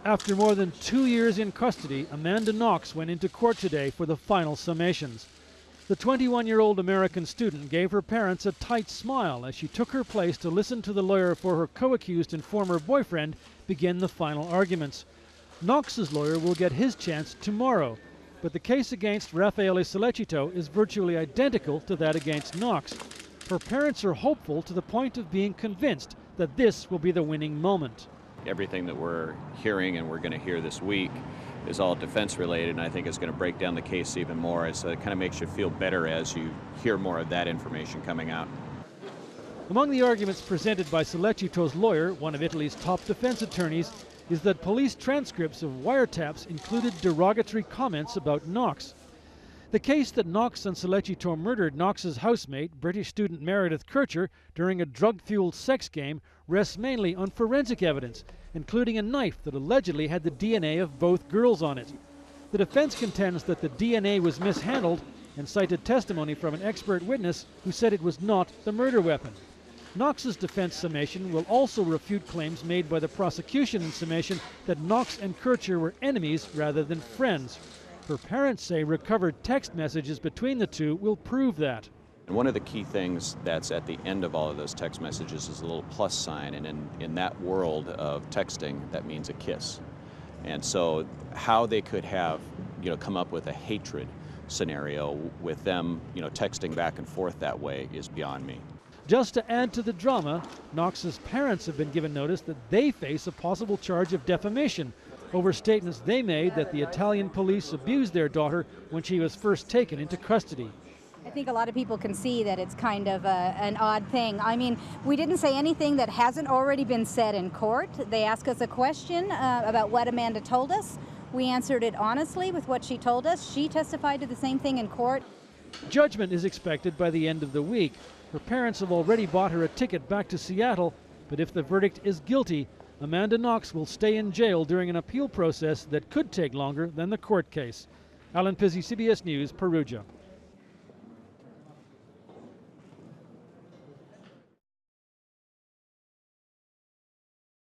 After more than 2 years in custody, Amanda Knox went into court today for the final summations. The 21-year-old American student gave her parents a tight smile as she took her place to listen to the lawyer for her co-accused and former boyfriend begin the final arguments. Knox's lawyer will get his chance tomorrow, but the case against Raffaele Sollecito is virtually identical to that against Knox. Her parents are hopeful to the point of being convinced that this will be the winning moment. Everything that we're hearing and we're going to hear this week is all defense related, and I think it's going to break down the case even more. So it kind of makes you feel better as you hear more of that information coming out. Among the arguments presented by Sollecito's lawyer, one of Italy's top defense attorneys, is that police transcripts of wiretaps included derogatory comments about Knox. The case that Knox and Sollecito murdered Knox's housemate, British student Meredith Kircher, during a drug-fueled sex game rests mainly on forensic evidence, including a knife that allegedly had the DNA of both girls on it. The defense contends that the DNA was mishandled and cited testimony from an expert witness who said it was not the murder weapon. Knox's defense summation will also refute claims made by the prosecution in summation that Knox and Kircher were enemies rather than friends. Her parents say recovered text messages between the two will prove that. And one of the key things that's at the end of all of those text messages is a little plus sign, and in that world of texting, that means a kiss. And so how they could have, come up with a hatred scenario with them, texting back and forth that way is beyond me. Just to add to the drama, Knox's parents have been given notice that they face a possible charge of defamation over statements they made that the Italian police abused their daughter when she was first taken into custody. I think a lot of people can see that it's kind of an odd thing. I mean, we didn't say anything that hasn't already been said in court. They asked us a question about what Amanda told us. We answered it honestly with what she told us. She testified to the same thing in court. Judgment is expected by the end of the week. Her parents have already bought her a ticket back to Seattle, but if the verdict is guilty, Amanda Knox will stay in jail during an appeal process that could take longer than the court case. Allen Pezzey, CBS News, Perugia.